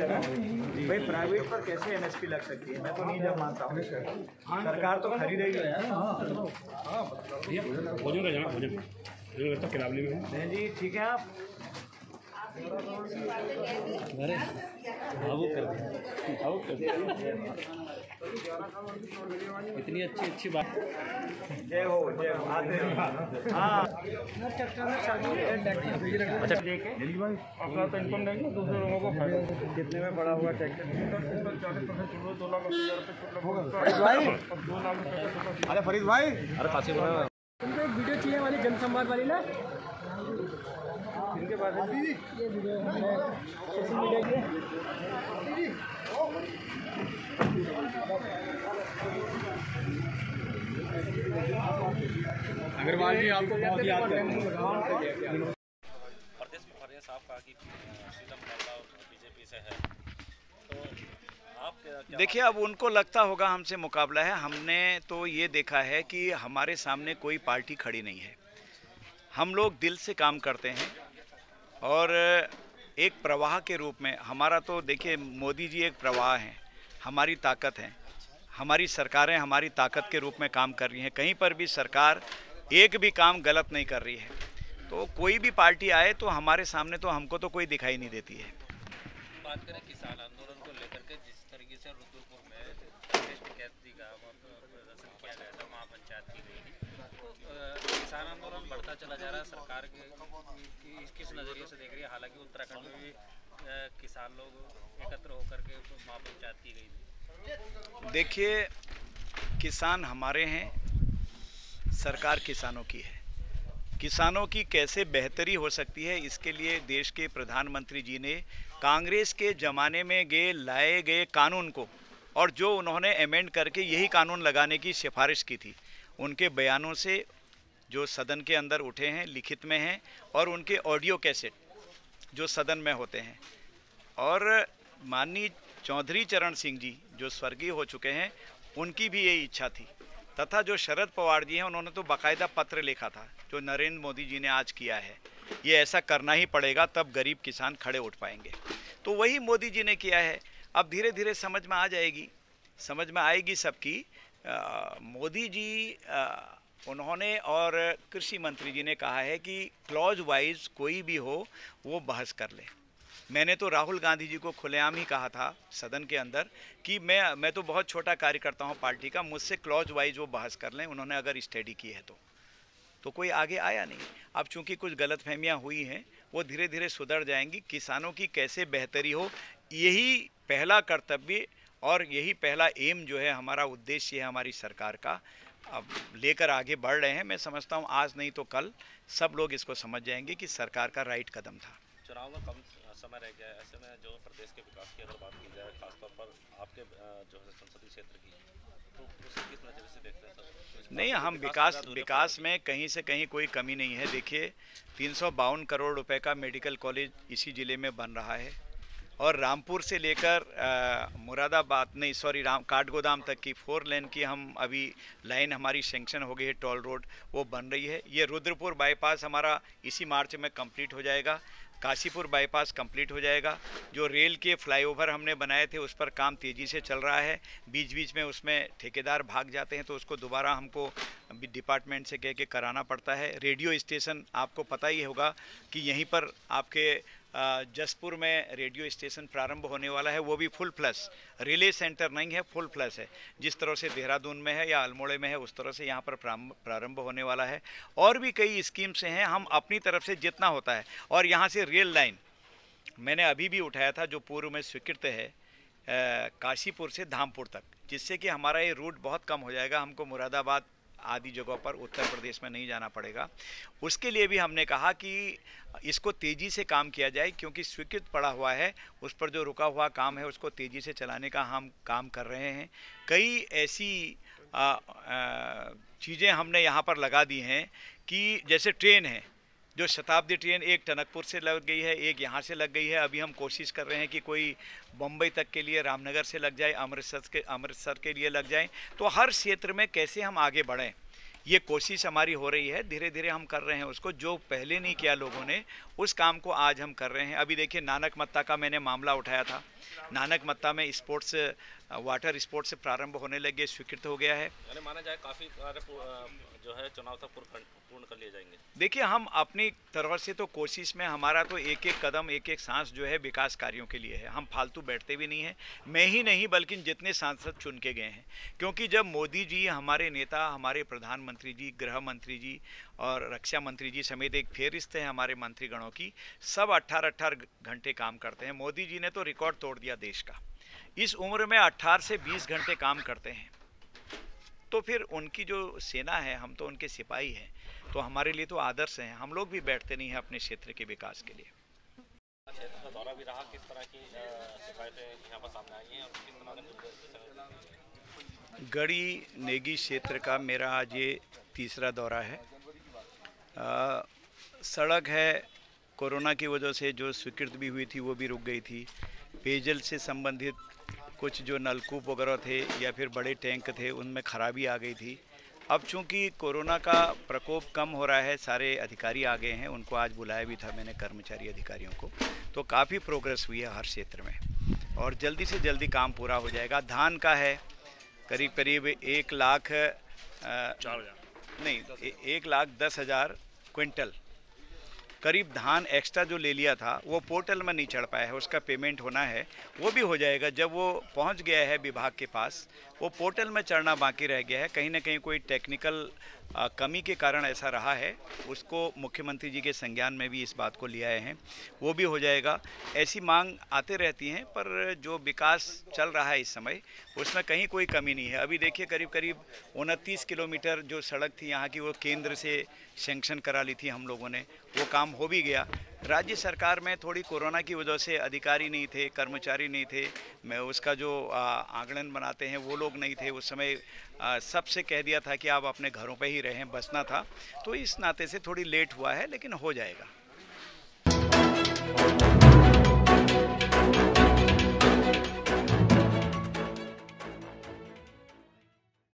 लगा। भाई प्राइवेट पर कैसे एमएसपी लग सकती है, मैं तो नहीं जब मानता हूँ। सरकार तो खरीदेगी भोजन किलावली में नहीं जी, ठीक है आप अरे भावुक कर इतनी अच्छी बात। जय हो आते हैं। हाँ अच्छा ठीक है अपना तो इनकम देंगे, दूसरे लोगों को फायदा। कितने में पड़ा हुआ ट्रैक्टर? 40% 2 लाख 80,000 रुपये। अरे फरीद भाई, अरे खासी बना उनको एक वीडियो चाहिए वाली जनसंवाद वाली ना, इनके पास है ये वीडियो सोशल मीडिया की। अग्रवाल जी आपको बहुत याद करेंगे। प्रदेश में फरिया साहब कहा कि शीला मुकाबला बीजेपी से है, तो आप क्या? देखिए, अब उनको लगता होगा हमसे मुकाबला है। हमने तो ये देखा है कि हमारे सामने कोई पार्टी खड़ी नहीं है। हम लोग दिल से काम करते हैं और एक प्रवाह के रूप में हमारा तो देखिए, मोदी जी एक प्रवाह हैं, हमारी ताकत हैं। हमारी सरकारें हमारी ताकत के रूप में काम कर रही हैं। कहीं पर भी सरकार एक भी काम गलत नहीं कर रही है। तो कोई भी पार्टी आए तो हमारे सामने तो हमको तो कोई दिखाई नहीं देती है। बात करें किसान आंदोलन को लेकर के, जिस तरीके से रुद्रपुर में प्रदेश कैदी का प्रदर्शन किया गया था, महापंचायत की गई थी, तो किसान आंदोलन बढ़ता चला जा रहा है। सरकार के किस नज़रिए से देख रही है? हालांकि उत्तराखंड में भी किसान लोग एकत्र होकर के महापंचायत की गई थी। देखिए, किसान हमारे हैं, सरकार किसानों की है। किसानों की कैसे बेहतरी हो सकती है, इसके लिए देश के प्रधानमंत्री जी ने कांग्रेस के ज़माने में लाए गए कानून को, और जो उन्होंने अमेंड करके यही कानून लगाने की सिफारिश की थी, उनके बयानों से जो सदन के अंदर उठे हैं, लिखित में हैं, और उनके ऑडियो कैसेट जो सदन में होते हैं। और माननीय चौधरी चरण सिंह जी जो स्वर्गीय हो चुके हैं, उनकी भी यही इच्छा थी, तथा जो शरद पवार जी हैं, उन्होंने तो बाकायदा पत्र लिखा था, जो नरेंद्र मोदी जी ने आज किया है। ये ऐसा करना ही पड़ेगा, तब गरीब किसान खड़े उठ पाएंगे। तो वही मोदी जी ने किया है। अब धीरे धीरे समझ में आ जाएगी, समझ में आएगी सबकी। मोदी जी उन्होंने और कृषि मंत्री जी ने कहा है कि क्लॉज वाइज कोई भी हो वो बहस कर ले। मैंने तो राहुल गांधी जी को खुलेआम ही कहा था सदन के अंदर कि मैं तो बहुत छोटा कार्यकर्ता हूं पार्टी का, मुझसे क्लॉज वाइज वो बहस कर लें, उन्होंने अगर स्टडी की है तो कोई आगे आया नहीं। अब चूंकि कुछ गलतफहमियां हुई हैं, वो धीरे धीरे सुधर जाएंगी। किसानों की कैसे बेहतरी हो, यही पहला कर्तव्य और यही पहला एम जो है, हमारा उद्देश्य है हमारी सरकार का, अब लेकर आगे बढ़ रहे हैं। मैं समझता हूँ आज नहीं तो कल सब लोग इसको समझ जाएंगे कि सरकार का राइट कदम था। चुनाव में कम समय रह गया है, ऐसे में जो प्रदेश के विकास की अगर बात की जाए, खासतौर पर आपके जो है संसदीय क्षेत्र की, तो उसे किस नज़र से देखते हैं सर? नहीं, हम विकास में कहीं से कहीं कोई कमी नहीं है। देखिए, 352 करोड़ रुपए का मेडिकल कॉलेज इसी ज़िले में बन रहा है, और रामपुर से लेकर काठगोदाम तक की 4 लेन की हम अभी लाइन हमारी सेंक्शन हो गई है, टोल रोड वो बन रही है। ये रुद्रपुर बाईपास हमारा इसी मार्च में कंप्लीट हो जाएगा। काशीपुर बाईपास कंप्लीट हो जाएगा। जो रेल के फ्लाईओवर हमने बनाए थे, उस पर काम तेज़ी से चल रहा है। बीच बीच में उसमें ठेकेदार भाग जाते हैं, तो उसको दोबारा हमको डिपार्टमेंट से कह के कराना पड़ता है। रेडियो स्टेशन आपको पता ही होगा कि यहीं पर आपके जसपुर में रेडियो स्टेशन प्रारंभ होने वाला है, वो भी फुल प्लस, रिले सेंटर नहीं है, फुल प्लस है। जिस तरह से देहरादून में है या अल्मोड़े में है, उस तरह से यहाँ पर प्रारंभ होने वाला है। और भी कई स्कीम्स हैं, हम अपनी तरफ से जितना होता है। और यहाँ से रेल लाइन मैंने अभी भी उठाया था, जो पूर्व में स्वीकृत है, काशीपुर से धामपुर तक, जिससे कि हमारा ये रूट बहुत कम हो जाएगा। हमको मुरादाबाद आदि जगहों पर उत्तर प्रदेश में नहीं जाना पड़ेगा। उसके लिए भी हमने कहा कि इसको तेज़ी से काम किया जाए, क्योंकि स्वीकृत पड़ा हुआ है, उस पर जो रुका हुआ काम है उसको तेज़ी से चलाने का हम काम कर रहे हैं। कई ऐसी चीज़ें हमने यहाँ पर लगा दी हैं कि जैसे ट्रेन है, जो शताब्दी ट्रेन एक टनकपुर से लग गई है, एक यहाँ से लग गई है। अभी हम कोशिश कर रहे हैं कि कोई बम्बई तक के लिए रामनगर से लग जाए, अमृतसर के लिए लग जाए। तो हर क्षेत्र में कैसे हम आगे बढ़ें, ये कोशिश हमारी हो रही है। धीरे धीरे हम कर रहे हैं उसको। जो पहले नहीं किया लोगों ने, उस काम को आज हम कर रहे हैं। अभी देखिए नानक मत्ता का मैंने मामला उठाया था। नानक मत्ता में स्पोर्ट्स वाटर स्पोर्ट्स से प्रारंभ होने लगे, स्वीकृत हो गया है। यानी माना जाए काफ़ी जो है चुनाव तक पूर्ण कर लिए जाएंगे। देखिए हम अपनी तरफ से तो कोशिश में, हमारा तो एक एक कदम एक एक सांस जो है विकास कार्यों के लिए है। हम फालतू बैठते भी नहीं हैं, मैं ही नहीं बल्कि जितने सांसद चुन के गए हैं। क्योंकि जब मोदी जी हमारे नेता, हमारे प्रधानमंत्री जी, गृह मंत्री जी और रक्षा मंत्री जी समेत एक फेहरिस्त है हमारे मंत्रीगणों की, सब 18-18 घंटे काम करते हैं। मोदी जी ने तो रिकॉर्ड तोड़ दिया देश का, इस उम्र में 18 से 20 घंटे काम करते हैं। तो फिर उनकी जो सेना है, हम तो उनके सिपाही हैं, तो हमारे लिए तो आदर्श हैं। हम लोग भी बैठते नहीं हैं अपने क्षेत्र के विकास के लिए। क्षेत्र का दौरा भी रहा, किस तरह की शिकायतें यहाँ पर सामने आई हैं और किस तरह का गढ़ी नेगी क्षेत्र का मेरा आज ये तीसरा दौरा है। सड़क है, कोरोना की वजह से जो स्वीकृत भी हुई थी वो भी रुक गई थी। पेयजल से संबंधित कुछ जो नलकूप वगैरह थे या फिर बड़े टैंक थे उनमें खराबी आ गई थी। अब चूंकि कोरोना का प्रकोप कम हो रहा है, सारे अधिकारी आ गए हैं, उनको आज बुलाया भी था मैंने कर्मचारी अधिकारियों को, तो काफ़ी प्रोग्रेस हुई है हर क्षेत्र में और जल्दी से जल्दी काम पूरा हो जाएगा। धान का है करीब करीब 1,10,000 क्विंटल करीब धान एक्स्ट्रा जो ले लिया था वो पोर्टल में नहीं चढ़ पाया है, उसका पेमेंट होना है, वो भी हो जाएगा। जब वो पहुंच गया है विभाग के पास, वो पोर्टल में चढ़ना बाकी रह गया है। कहीं ना कहीं कोई टेक्निकल कमी के कारण ऐसा रहा है, उसको मुख्यमंत्री जी के संज्ञान में भी इस बात को ले आए हैं, वो भी हो जाएगा। ऐसी मांग आते रहती हैं, पर जो विकास चल रहा है इस समय उसमें कहीं कोई कमी नहीं है। अभी देखिए करीब करीब 29 किलोमीटर जो सड़क थी यहाँ की, वो केंद्र से सैंक्शन करा ली थी हम लोगों ने, वो काम हो भी गया। राज्य सरकार में थोड़ी कोरोना की वजह से अधिकारी नहीं थे, कर्मचारी नहीं थे, मैं उसका जो आंकड़न बनाते हैं वो लोग नहीं थे उस समय। सबसे कह दिया था कि आप अपने घरों पे ही रहें, बसना था, तो इस नाते से थोड़ी लेट हुआ है, लेकिन हो जाएगा।